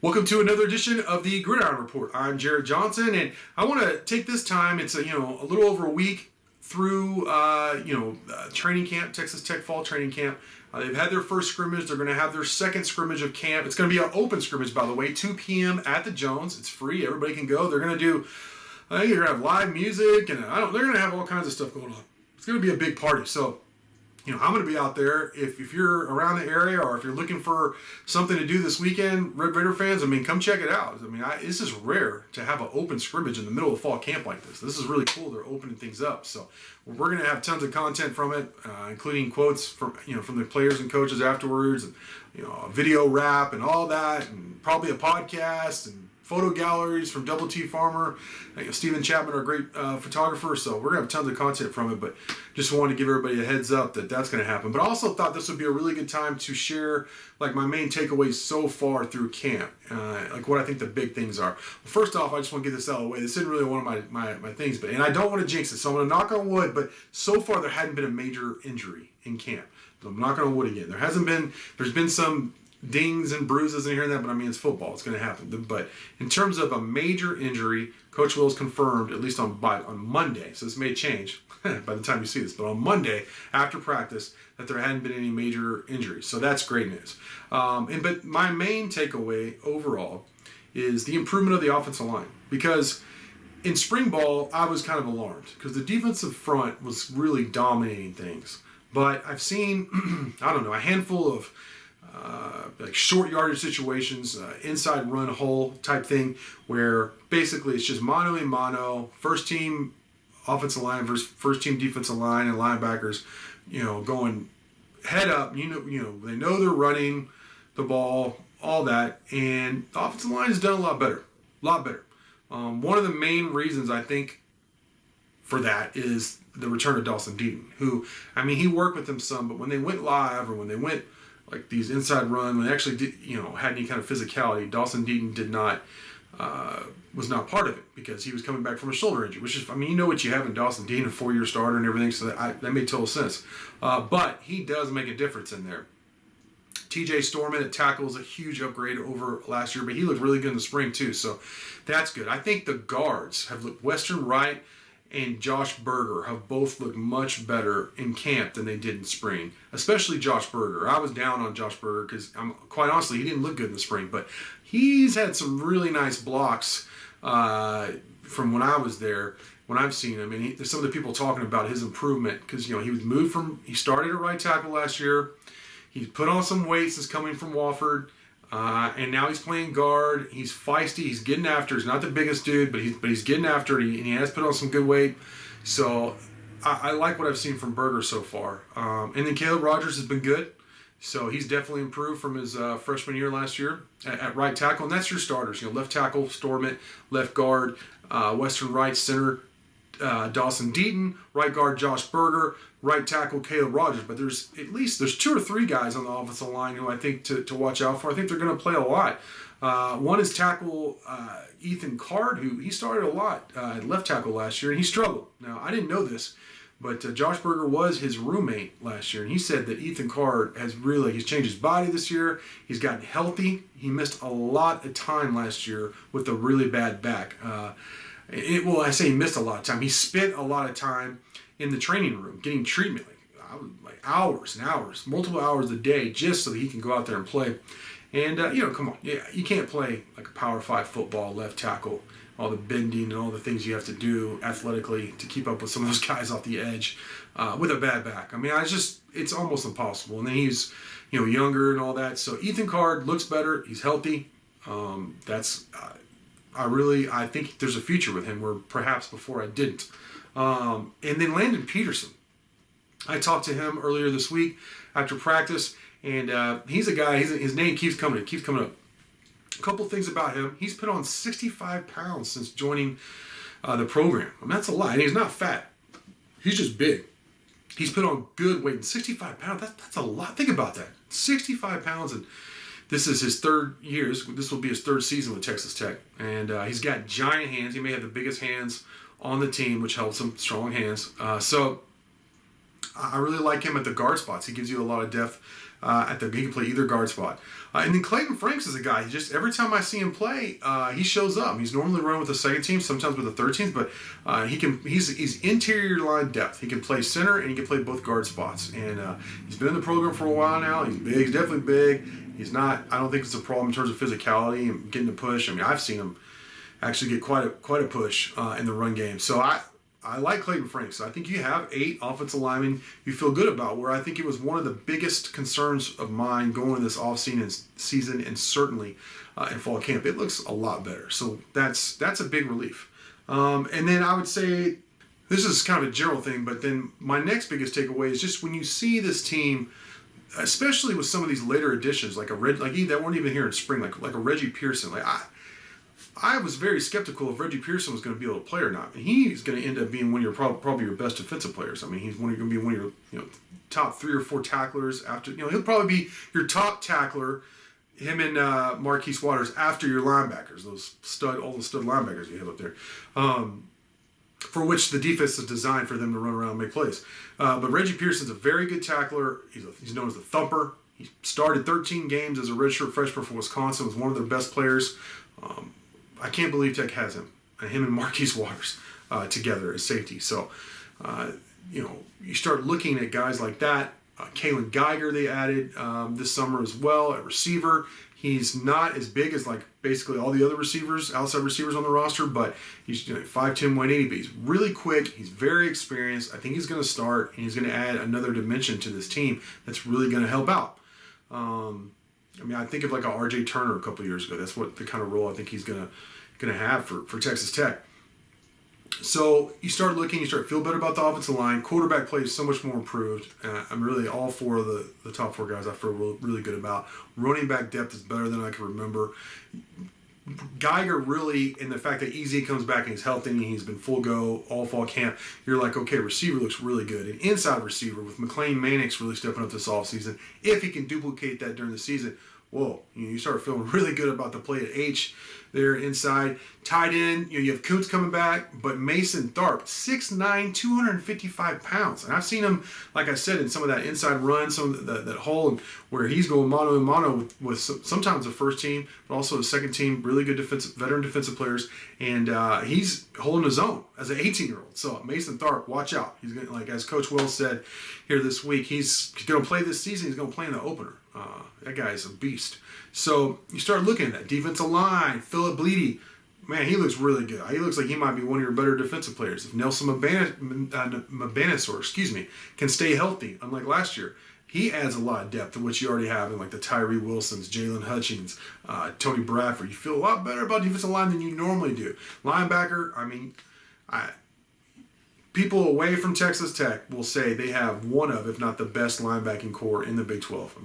Welcome to another edition of the Gridiron Report. I'm Jarret Johnson, and I want to take this time. It's a little over a week through training camp, Texas Tech fall training camp. They've had their first scrimmage. They're going to have their second scrimmage of camp. It's going to be an open scrimmage, by the way, 2 p.m. at the Jones. It's free. Everybody can go. They're going to do. I think they're going to have live music, and they're going to have all kinds of stuff going on. It's going to be a big party. So, I'm going to be out there. If you're around the area or if you're looking for something to do this weekend, Red Raider fans, come check it out. This is rare to have an open scrimmage in the middle of fall camp like this. This is really cool. They're opening things up. So we're going to have tons of content from it, including quotes from the players and coaches afterwards, and a video wrap and all that, and probably a podcast and photo galleries from Double T Farmer. Stephen Chapman, our great photographer. So we're going to have tons of content from it, but just wanted to give everybody a heads up that that's going to happen. But I also thought this would be a really good time to share my main takeaways so far through camp, what I think the big things are. Well, first off, I just want to get this out of the way. This isn't really one of my things, and I don't want to jinx it, so I'm going to knock on wood, but so far there hadn't been a major injury in camp. So I'm knocking on wood again. There's been some dings and bruises and here and that, but it's football. It's going to happen. But in terms of a major injury, Coach Will's confirmed, at least on Monday, so this may change by the time you see this, but on Monday, after practice, that there hadn't been any major injuries. So that's great news. But my main takeaway overall is the improvement of the offensive line. Because in spring ball, I was kind of alarmed because the defensive front was really dominating things. But I've seen, a handful of short yardage situations, inside run hole type thing, where basically it's just mano a mano, first team offensive line versus first team defensive line and linebackers, going head up. They know they're running the ball, all that, and the offensive line has done a lot better. One of the main reasons I think for that is the return of Dawson Deaton, who, he worked with them some, but when they went live or when they went these inside run, when they actually did, had any kind of physicality, Dawson Deaton was not part of it because he was coming back from a shoulder injury, which is, what you have in Dawson Deaton, a 4-year starter and everything, so that made total sense. But he does make a difference in there. TJ Storman at tackle is a huge upgrade over last year, but he looked really good in the spring too, so that's good. I think the guards have looked, Western Wright and Josh Berger have both looked much better in camp than they did in spring, especially Josh Berger. I was down on Josh Berger because, quite honestly, he didn't look good in the spring, but he's had some really nice blocks from when I was there, when I've seen him. And there's some of the people talking about his improvement because, he started at right tackle last year. He put on some weight since coming from Wofford. And now he's playing guard. He's feisty. He's getting after. He's not the biggest dude, but he's getting after it. And he has put on some good weight. So I like what I've seen from Berger so far. And then Caleb Rogers has been good. So he's definitely improved from his freshman year last year at right tackle. And that's your starters. Left tackle, Stormont, left guard, Western Wright, center, Dawson Deaton, right guard Josh Berger, right tackle Caleb Rogers. But there's 2 or 3 guys on the offensive line who I think to watch out for. I think they're going to play a lot. One is tackle Ethan Card, who he started a lot at left tackle last year, and he struggled. Now, I didn't know this, but Josh Berger was his roommate last year, and he said that Ethan Card he's changed his body this year. He's gotten healthy. He missed a lot of time last year with a really bad back. I say he missed a lot of time. He spent a lot of time in the training room getting treatment, hours and hours, multiple hours a day, just so that he can go out there and play. And, come on. Yeah, you can't play a Power 5 football left tackle, all the bending and all the things you have to do athletically to keep up with some of those guys off the edge with a bad back. It's almost impossible. And then he's, younger and all that. So Ethan Card looks better. He's healthy. I think there's a future with him where perhaps before I didn't. And then Landon Peterson. I talked to him earlier this week after practice, and he's a guy, his name keeps coming up. A couple things about him. He's put on 65 pounds since joining the program. That's a lot. And he's not fat. He's just big. He's put on good weight. And 65 pounds, that's a lot. Think about that. 65 pounds, and this is his 3rd year. This will be his 3rd season with Texas Tech. And he's got giant hands. He may have the biggest hands on the team, which helps him. Strong hands. So I really like him at the guard spots. He gives you a lot of depth He can play either guard spot. And then Clayton Franks is a guy. Just every time I see him play, he shows up. He's normally running with the second team, sometimes with the third team, but he's interior line depth. He can play center and he can play both guard spots. And he's been in the program for a while now. He's big. He's definitely big. He's not. I don't think it's a problem in terms of physicality and getting the push. I mean, I've seen him actually get quite a push in the run game. So I like Clayton Franks. I think you have 8 offensive linemen you feel good about, where I think it was one of the biggest concerns of mine going into this season and certainly in fall camp. It looks a lot better. So that's a big relief. And then I would say, this is kind of a general thing, but then my next biggest takeaway is just when you see this team, especially with some of these later additions, that weren't even here in spring, like a Reggie Pearson. I was very skeptical if Reggie Pearson was going to be able to play or not. And he's going to end up being one of your probably your best defensive players. I mean, he's going to be one of your top 3 or 4 tacklers after. He'll probably be your top tackler. Him and Marquise Waters after your linebackers, all the stud linebackers you have up there, for which the defense is designed for them to run around and make plays. But Reggie Pearson's a very good tackler. He's known as the thumper. He started 13 games as a redshirt freshman for Wisconsin. Was one of their best players. I can't believe Tech has him and Marquise Waters together as safety. So, you start looking at guys like that. Kalen Geiger they added this summer as well at receiver. He's not as big as basically all the other outside receivers on the roster, but he's 5'10", 180, but he's really quick. He's very experienced. I think he's going to start, and he's going to add another dimension to this team that's really going to help out. I think of a R.J. Turner a couple of years ago. That's what the kind of role I think he's going to have for Texas Tech. So you start looking, you start to feel better about the offensive line. Quarterback play is so much more improved. I'm really all 4 of the top 4 guys I feel really good about. Running back depth is better than I can remember. Geiger really, in the fact that EZ comes back and he's healthy and he's been full go all fall camp, you're like, okay, receiver looks really good. And inside receiver with McLean Mannix really stepping up this offseason. If he can duplicate that during the season, whoa, you start feeling really good about the play at H there inside. Tight end, you have Kuntz coming back, but Mason Tharp, 6'9", 255 pounds. And I've seen him, like I said, in some of that inside run, some of that hole where he's going mano a mano with sometimes the first team, but also the second team, really good veteran defensive players. And he's holding his own as an 18-year-old. So Mason Tharp, watch out. He's going to, as Coach Wells said here this week, he's going to play this season. He's going to play in the opener. That guy is a beast. So you start looking at that defensive line. Philip Bleedy, man, he looks really good. He looks like he might be one of your better defensive players. If Nelson Mabanasor, can stay healthy, unlike last year, he adds a lot of depth to what you already have in the Tyree Wilsons, Jalen Hutchings, Tony Bradford. You feel a lot better about defensive line than you normally do. Linebacker, people away from Texas Tech will say they have one of, if not the best linebacking core in the Big 12.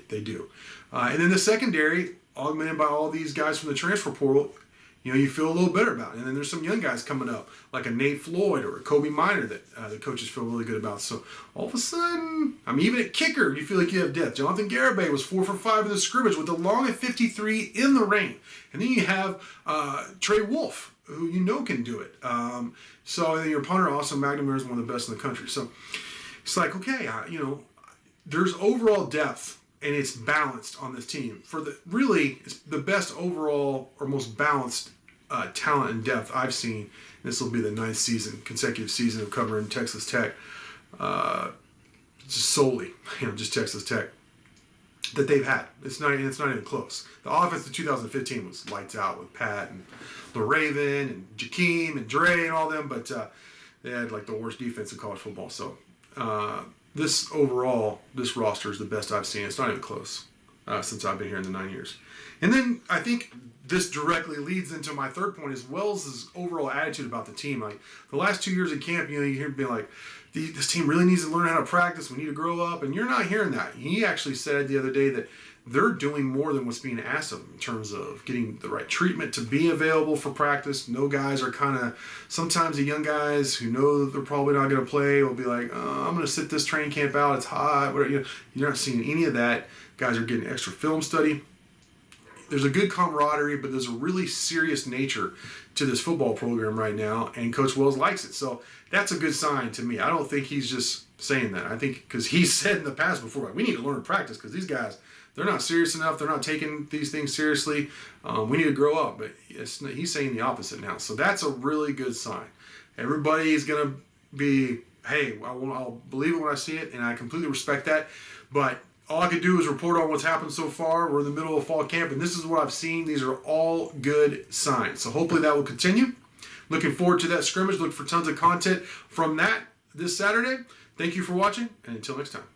They do. And then the secondary, augmented by all these guys from the transfer portal, you feel a little better about it. And then there's some young guys coming up, like a Nate Floyd or a Kobe Minor that the coaches feel really good about. So all of a sudden, even at kicker, you feel like you have depth. Jonathan Garibay was 4 for 5 in the scrimmage with a long at 53 in the rain. And then you have Trey Wolf, who can do it. So then your punter, Austin McNamara, is one of the best in the country. So it's like, okay, there's overall depth, and it's balanced on this team. It's the best overall or most balanced talent and depth I've seen. This will be the 9th consecutive season of covering Texas Tech, just solely, just Texas Tech, that they've had. It's not even close. The offense in 2015 was lights out with Pat and LaRaven and Jakeem and Dre and all them, but they had the worst defense in college football. So this roster is the best I've seen. It's not even close since I've been here in the 9 years. And then I think this directly leads into my third point, is Wells' overall attitude about the team. The last 2 years in camp, you hear him being this team really needs to learn how to practice. We need to grow up. And you're not hearing that. He actually said the other day that they're doing more than what's being asked of them in terms of getting the right treatment to be available for practice. No guys are sometimes the young guys who know that they're probably not going to play will be like, I'm going to sit this training camp out. It's hot. You're not seeing any of that. Guys are getting extra film study. there's a good camaraderie, but there's a really serious nature to this football program right now, and Coach Wells likes it. So that's a good sign to me. I don't think he's just saying that. I think because he's said in the past before, like, we need to learn to practice because these guys, they're not serious enough. They're not taking these things seriously. We need to grow up. But he's saying the opposite now. So that's a really good sign. Everybody's going to be, hey, I'll believe it when I see it, and I completely respect that. But all I could do is report on what's happened so far. We're in the middle of fall camp, and this is what I've seen. These are all good signs. So hopefully that will continue. Looking forward to that scrimmage. Look for tons of content from that this Saturday. Thank you for watching, and until next time.